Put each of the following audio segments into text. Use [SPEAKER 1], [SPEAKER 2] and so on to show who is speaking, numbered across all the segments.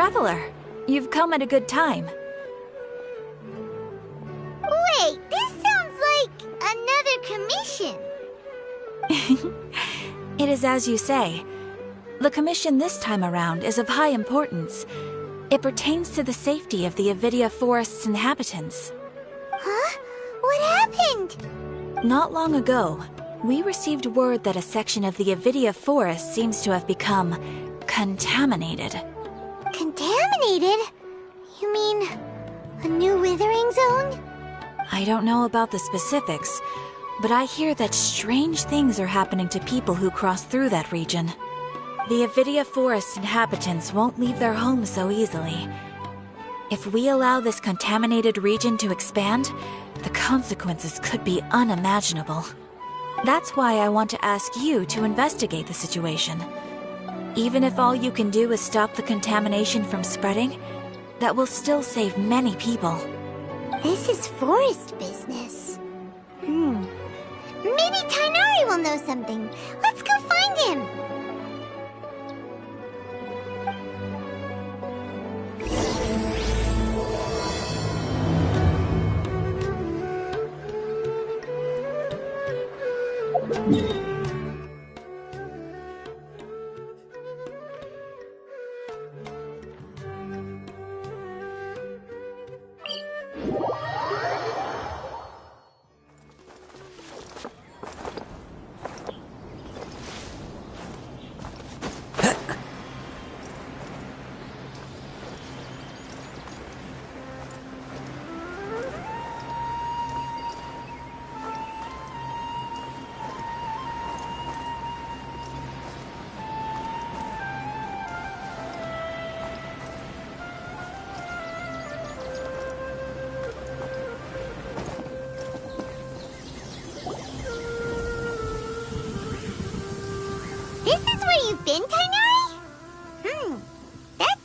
[SPEAKER 1] Traveler, you've come at a good time.
[SPEAKER 2] Wait, this sounds like another commission.
[SPEAKER 1] It is as you say. The commission this time around is of high importance. It pertains to the safety of the Avidia Forest's inhabitants.
[SPEAKER 2] Huh? What happened?
[SPEAKER 1] Not long ago, we received word that a section of the Avidia Forest seems to have become contaminated.
[SPEAKER 2] Contaminated? You mean a new withering zone?
[SPEAKER 1] I don't know about the specifics, but I hear that strange things are happening to people who cross through that region. The Avidia Forest inhabitants won't leave their homes so easily. If we allow this contaminated region to expand, the consequences could be unimaginable. That's why I want to ask you to investigate the situation. Even if all you can do is stop the contamination from spreading, that will still save many people.
[SPEAKER 2] This is forest business. Maybe Tainari will know something. Let's go find him. This is where you've been, Tainari? That's...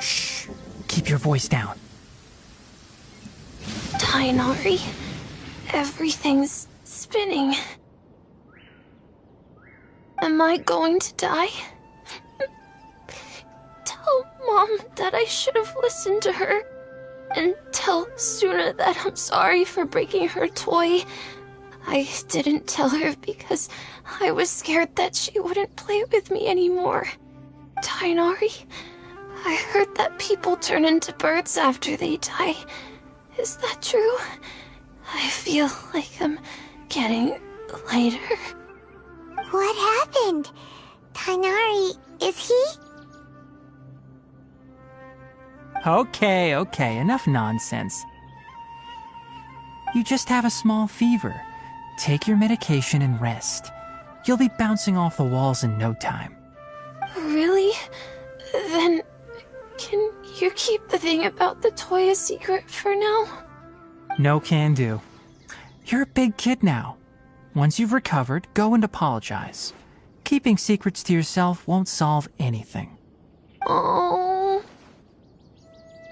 [SPEAKER 3] Shh! Keep your voice down.
[SPEAKER 4] Tainari, everything's spinning. Am I going to die? Tell Mom that I should have listened to her. And tell Suna that I'm sorry for breaking her toy. I didn't tell her because I was scared that she wouldn't play with me anymore. Tainari, I heard that people turn into birds after they die. Is that true? I feel like I'm getting lighter.
[SPEAKER 2] What happened? Tainari, is he?
[SPEAKER 3] Okay, enough nonsense. You just have a small fever. Take your medication and rest. You'll be bouncing off the walls in no time.
[SPEAKER 4] Really? Then, can you keep the thing about the toy a secret for now?
[SPEAKER 3] No can do. You're a big kid now. Once you've recovered, go and apologize. Keeping secrets to yourself won't solve anything.
[SPEAKER 4] Oh.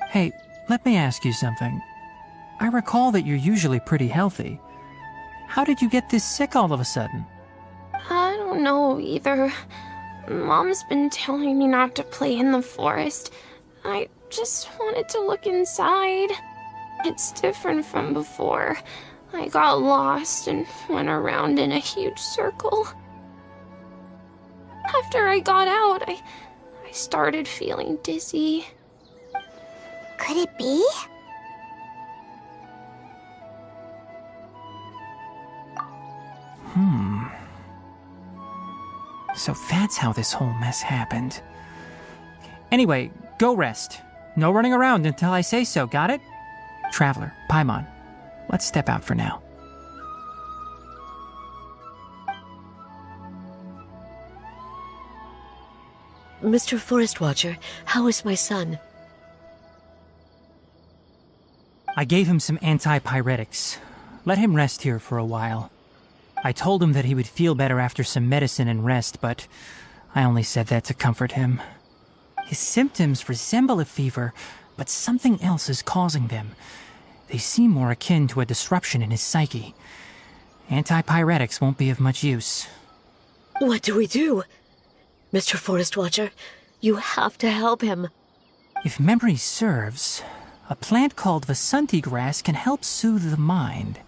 [SPEAKER 3] Hey, let me ask you something. I recall that you're usually pretty healthy. How did you get this sick all of a sudden?
[SPEAKER 4] I don't know either. Mom's been telling me not to play in the forest. I just wanted to look inside. It's different from before. I got lost and went around in a huge circle. After I got out, I started feeling dizzy.
[SPEAKER 2] Could it be?
[SPEAKER 3] So that's how this whole mess happened. Anyway, go rest. No running around until I say so, got it? Traveler, Paimon, let's step out for now.
[SPEAKER 5] Mr. Forest Watcher, how is my son?
[SPEAKER 3] I gave him some antipyretics. Let him rest here for a while. I told him that he would feel better after some medicine and rest, but I only said that to comfort him. His symptoms resemble a fever, but something else is causing them. They seem more akin to a disruption in his psyche. Antipyretics won't be of much use.
[SPEAKER 5] What do we do? Mr. Forest Watcher, you have to help him.
[SPEAKER 3] If memory serves, a plant called Vasanti grass can help soothe the mind.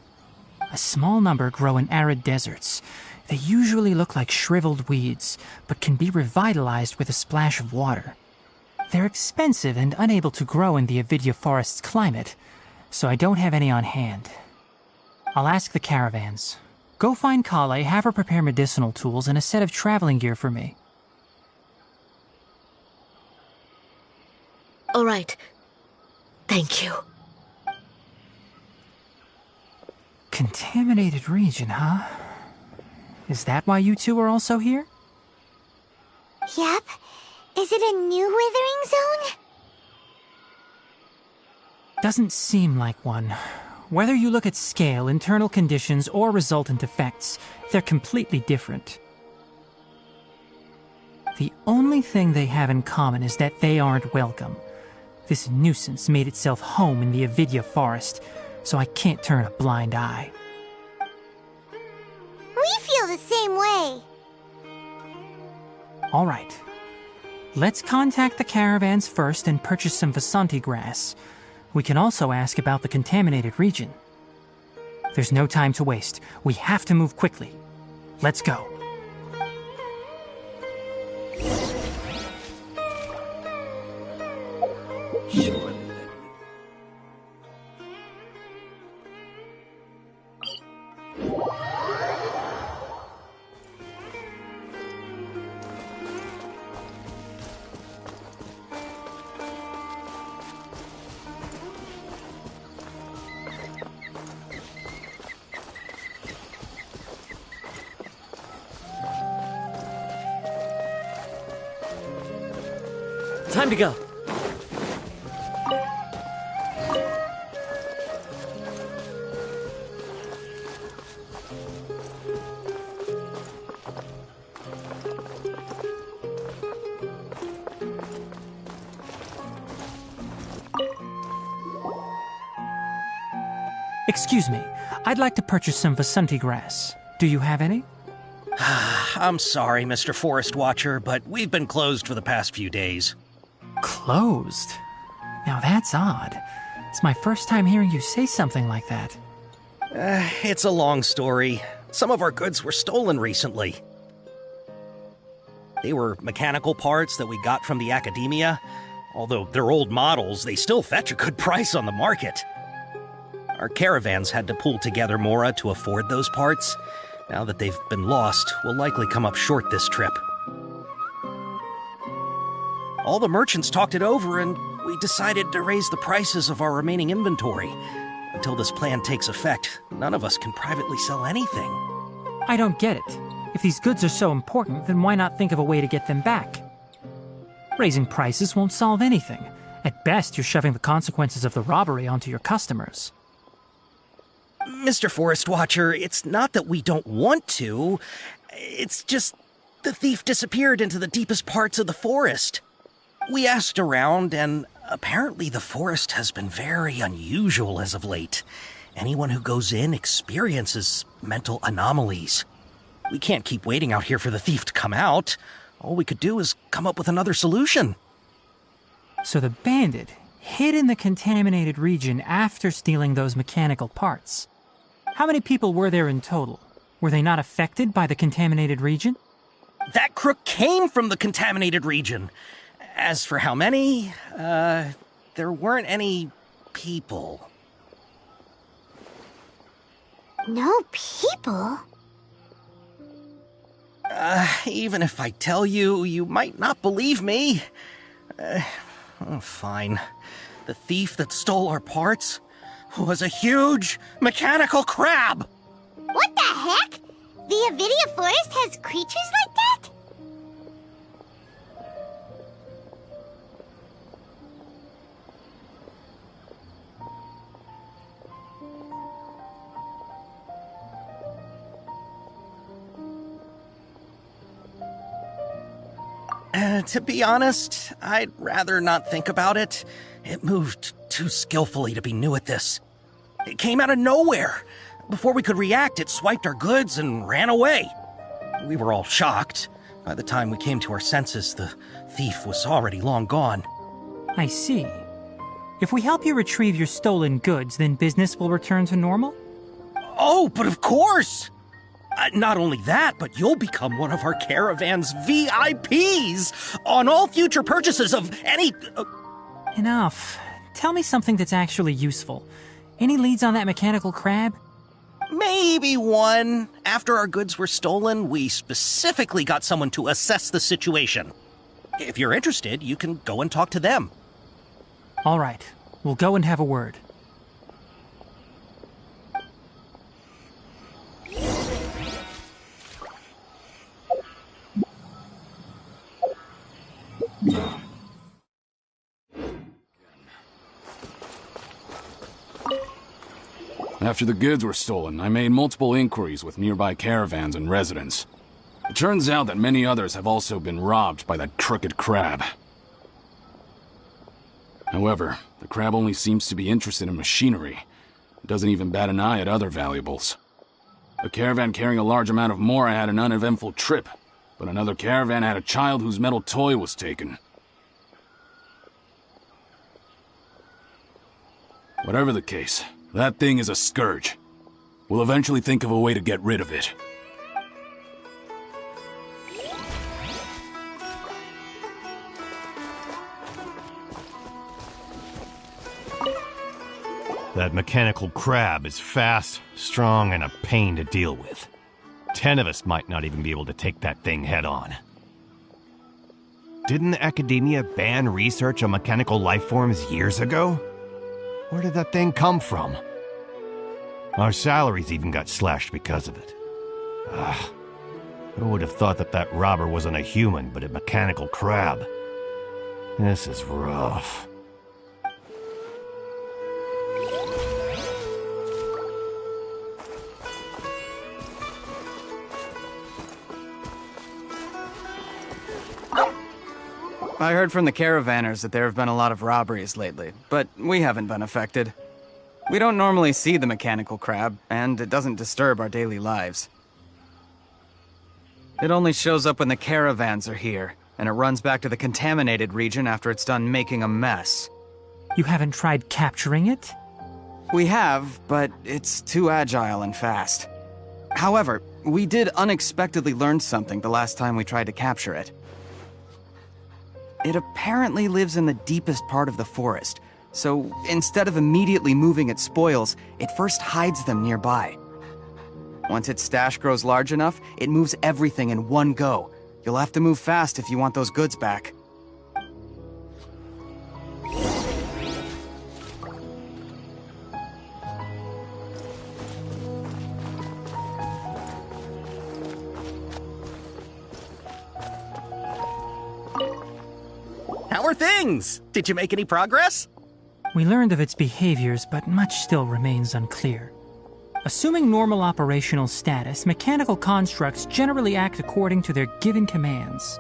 [SPEAKER 3] A small number grow in arid deserts. They usually look like shriveled weeds, but can be revitalized with a splash of water. They're expensive and unable to grow in the Avidya forest's climate, so I don't have any on hand. I'll ask the caravans. Go find Kale, have her prepare medicinal tools and a set of traveling gear for me.
[SPEAKER 5] All right. Thank you.
[SPEAKER 3] Contaminated region, huh? Is that why you two are also here?
[SPEAKER 2] Yep. Is it a new withering zone?
[SPEAKER 3] Doesn't seem like one. Whether you look at scale, internal conditions, or resultant effects, they're completely different. The only thing they have in common is that they aren't welcome. This nuisance made itself home in the Avidya forest, so I can't turn a blind eye.
[SPEAKER 2] We feel the same way.
[SPEAKER 3] All right. Let's contact the caravans first and purchase some Vasanti grass. We can also ask about the contaminated region. There's no time to waste. We have to move quickly. Let's go.
[SPEAKER 6] Time to go.
[SPEAKER 3] Excuse me. I'd like to purchase some Vasanti grass. Do you have any?
[SPEAKER 7] I'm sorry, Mr. Forest Watcher, but we've been closed for the past few days.
[SPEAKER 3] Closed? Now that's odd. It's my first time hearing you say something like that.
[SPEAKER 7] It's a long story. Some of our goods were stolen recently. They were mechanical parts that we got from the academia. Although they're old models, they still fetch a good price on the market. Our caravans had to pull together Mora to afford those parts. Now that they've been lost, we'll likely come up short this trip. All the merchants talked it over, and we decided to raise the prices of our remaining inventory. Until this plan takes effect, none of us can privately sell anything.
[SPEAKER 3] I don't get it. If these goods are so important, then why not think of a way to get them back? Raising prices won't solve anything. At best, you're shoving the consequences of the robbery onto your customers.
[SPEAKER 7] Mr. Forest Watcher, it's not that we don't want to. It's just the thief disappeared into the deepest parts of the forest. We asked around, and apparently the forest has been very unusual as of late. Anyone who goes in experiences mental anomalies. We can't keep waiting out here for the thief to come out. All we could do is come up with another solution.
[SPEAKER 3] So the bandit hid in the contaminated region after stealing those mechanical parts. How many people were there in total? Were they not affected by the contaminated region?
[SPEAKER 7] That crook came from the contaminated region. As for how many, there weren't any people.
[SPEAKER 2] No people?
[SPEAKER 7] Even if I tell you, you might not believe me. Fine. The thief that stole our parts was a huge mechanical crab!
[SPEAKER 2] What the heck? The Avidya forest has creatures like that?
[SPEAKER 7] To be honest, I'd rather not think about it. It moved too skillfully to be new at this. It came out of nowhere. Before we could react, it swiped our goods and ran away. We were all shocked. By the time we came to our senses, the thief was already long gone.
[SPEAKER 3] I see. If we help you retrieve your stolen goods, then business will return to normal?
[SPEAKER 7] Oh, but of course! Not only that, but you'll become one of our caravan's VIPs on all future purchases of any...
[SPEAKER 3] Enough. Tell me something that's actually useful. Any leads on that mechanical crab?
[SPEAKER 7] Maybe one. After our goods were stolen, we specifically got someone to assess the situation. If you're interested, you can go and talk to them.
[SPEAKER 3] All right. We'll go and have a word.
[SPEAKER 6] After the goods were stolen, I made multiple inquiries with nearby caravans and residents. It turns out that many others have also been robbed by that crooked crab. However, the crab only seems to be interested in machinery. It doesn't even bat an eye at other valuables. A caravan carrying a large amount of mora had an uneventful trip, but another caravan had a child whose metal toy was taken. Whatever the case, that thing is a scourge. We'll eventually think of a way to get rid of it.
[SPEAKER 8] That mechanical crab is fast, strong, and a pain to deal with. 10 of us might not even be able to take that thing head-on. Didn't academia ban research on mechanical life forms years ago? Where did that thing come from? Our salaries even got slashed because of it. Who would have thought that that robber wasn't a human, but a mechanical crab? This is rough.
[SPEAKER 9] I heard from the caravanners that there have been a lot of robberies lately, but we haven't been affected. We don't normally see the mechanical crab, and it doesn't disturb our daily lives. It only shows up when the caravans are here, and it runs back to the contaminated region after it's done making a mess.
[SPEAKER 3] You haven't tried capturing it?
[SPEAKER 9] We have, but it's too agile and fast. However, we did unexpectedly learn something the last time we tried to capture it. It apparently lives in the deepest part of the forest, so instead of immediately moving its spoils, it first hides them nearby. Once its stash grows large enough, it moves everything in one go. You'll have to move fast if you want those goods back.
[SPEAKER 7] How are things? Did you make any progress?
[SPEAKER 3] We learned of its behaviors, but much still remains unclear. Assuming normal operational status, mechanical constructs generally act according to their given commands.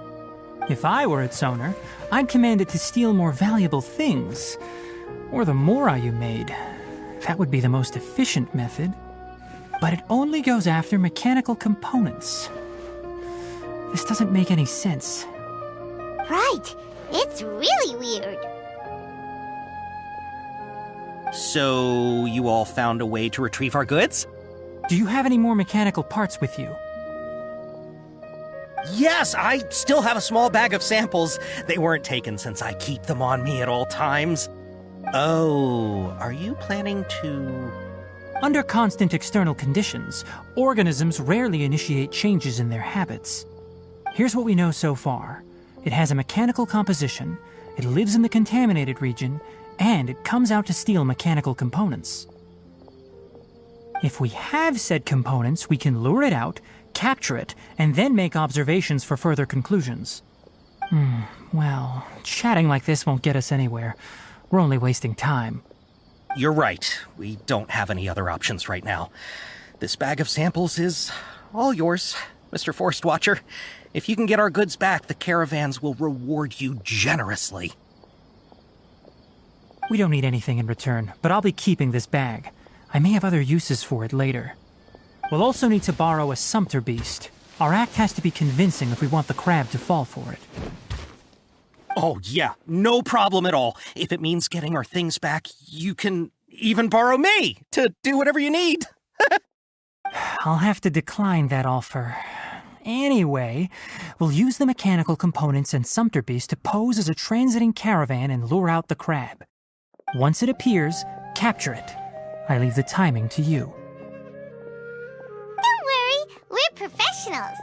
[SPEAKER 3] If I were its owner, I'd command it to steal more valuable things. Or the mora you made. That would be the most efficient method. But it only goes after mechanical components. This doesn't make any sense.
[SPEAKER 2] Right. It's really weird.
[SPEAKER 7] So, you all found a way to retrieve our goods?
[SPEAKER 3] Do you have any more mechanical parts with you?
[SPEAKER 7] Yes, I still have a small bag of samples. They weren't taken since I keep them on me at all times. Oh, are you planning to...
[SPEAKER 3] Under constant external conditions, organisms rarely initiate changes in their habits. Here's what we know so far. It has a mechanical composition, it lives in the contaminated region, and it comes out to steal mechanical components. If we have said components, we can lure it out, capture it, and then make observations for further conclusions. Well, chatting like this won't get us anywhere. We're only wasting time.
[SPEAKER 7] You're right. We don't have any other options right now. This bag of samples is all yours, Mr. Forest Watcher. If you can get our goods back, the caravans will reward you generously.
[SPEAKER 3] We don't need anything in return, but I'll be keeping this bag. I may have other uses for it later. We'll also need to borrow a sumpter beast. Our act has to be convincing if we want the crab to fall for it.
[SPEAKER 7] Oh, yeah, no problem at all. If it means getting our things back, you can even borrow me to do whatever you need.
[SPEAKER 3] I'll have to decline that offer. Anyway, we'll use the mechanical components and Sumpter Beast to pose as a transiting caravan and lure out the crab. Once it appears, capture it. I leave the timing to you.
[SPEAKER 2] Don't worry, we're professionals.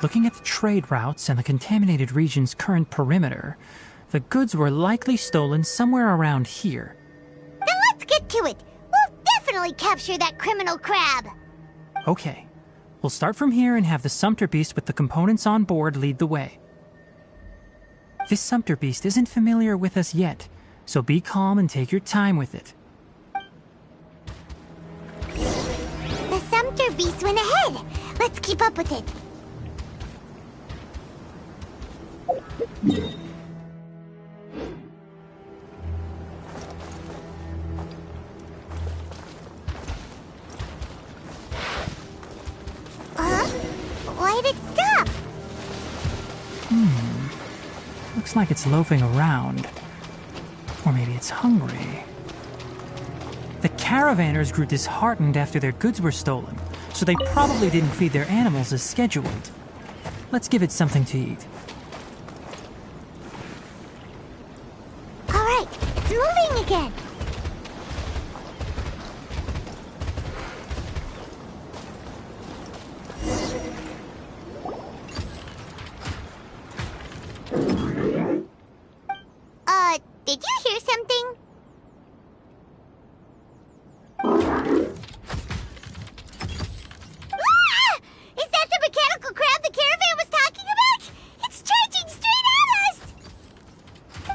[SPEAKER 3] Looking at the trade routes and the contaminated region's current perimeter, the goods were likely stolen somewhere around here.
[SPEAKER 2] Then let's get to it. We'll definitely capture that criminal crab.
[SPEAKER 3] Okay, we'll start from here and have the Sumpter Beast with the components on board lead the way. This Sumpter Beast isn't familiar with us yet, so be calm and take your time with it.
[SPEAKER 2] The Sumpter Beast went ahead. Let's keep up with it. Why'd it stop?
[SPEAKER 3] Looks like it's loafing around. Or maybe it's hungry. The caravanners grew disheartened after their goods were stolen, so they probably didn't feed their animals as scheduled. Let's give it something to eat.
[SPEAKER 2] All right, it's moving again. Did you hear something? Ah! Is that the mechanical crab the caravan was talking about? It's charging straight at us!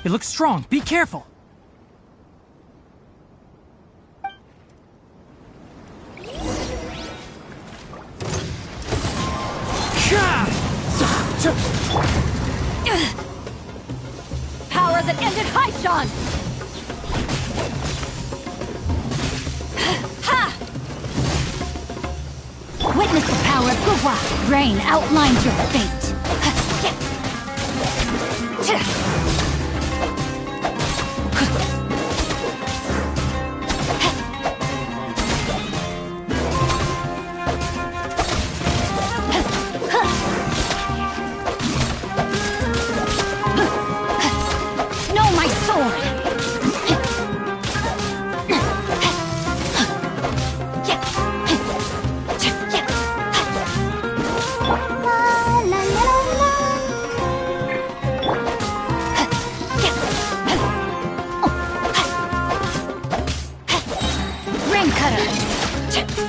[SPEAKER 3] It looks strong. Be careful.
[SPEAKER 1] Power that ended Haishan! Ha! Witness the power of Gugwa. Rain outlines your fate.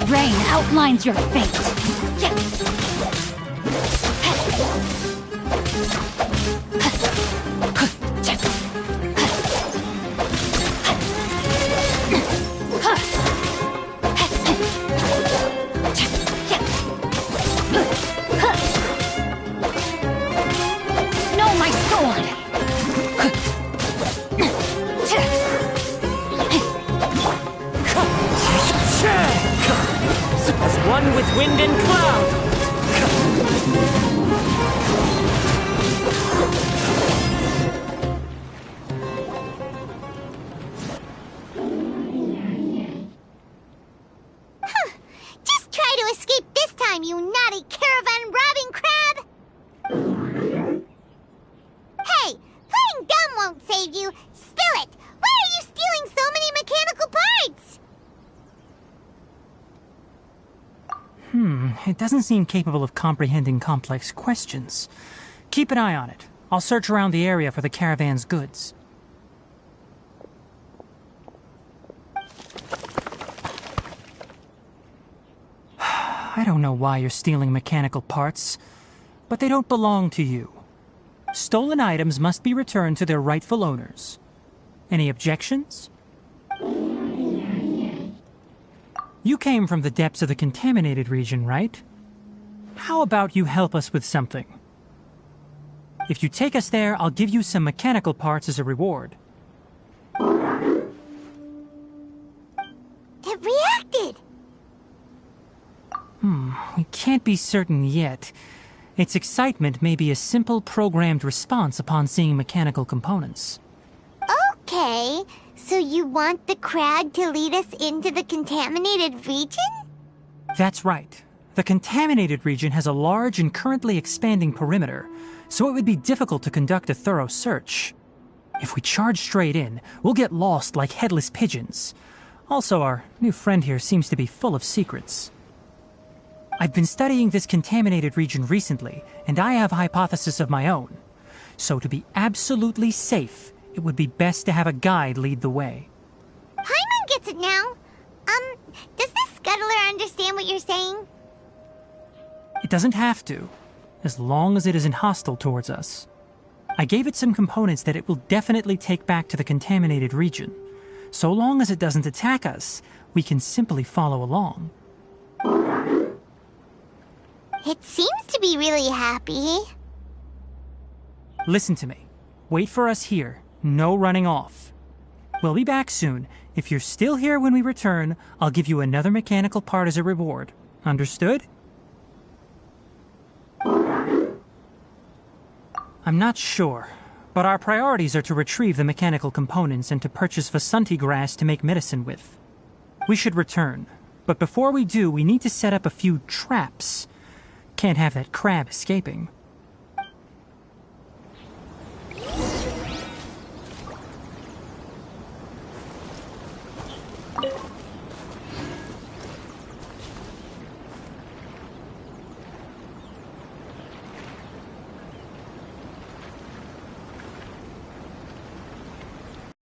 [SPEAKER 1] Rain outlines your fate. No, my sword!
[SPEAKER 10] As one with wind and cloud!
[SPEAKER 2] Just try to escape this time, you naughty caravan-robbing crab! Hey, playing dumb won't save you. Spill it! Why are you stealing so many mechanical parts?
[SPEAKER 3] It doesn't seem capable of comprehending complex questions. Keep an eye on it. I'll search around the area for the caravan's goods. I don't know why you're stealing mechanical parts, but they don't belong to you. Stolen items must be returned to their rightful owners. Any objections? You came from the depths of the contaminated region, right? How about you help us with something? If you take us there, I'll give you some mechanical parts as a reward.
[SPEAKER 2] It reacted!
[SPEAKER 3] We can't be certain yet. Its excitement may be a simple programmed response upon seeing mechanical components.
[SPEAKER 2] Okay, so you want the crab to lead us into the contaminated region?
[SPEAKER 3] That's right. The contaminated region has a large and currently expanding perimeter, so it would be difficult to conduct a thorough search. If we charge straight in, we'll get lost like headless pigeons. Also, our new friend here seems to be full of secrets. I've been studying this contaminated region recently, and I have a hypothesis of my own. So to be absolutely safe, it would be best to have a guide lead the way.
[SPEAKER 2] Paimon gets it now. Does this scuttler understand what you're saying?
[SPEAKER 3] It doesn't have to, as long as it isn't hostile towards us. I gave it some components that it will definitely take back to the contaminated region. So long as it doesn't attack us, we can simply follow along.
[SPEAKER 2] It seems to be really happy.
[SPEAKER 3] Listen to me. Wait for us here. No running off. We'll be back soon. If you're still here when we return, I'll give you another mechanical part as a reward. Understood? I'm not sure, but our priorities are to retrieve the mechanical components and to purchase Vasanti grass to make medicine with. We should return, but before we do, we need to set up a few traps. Can't have that crab escaping.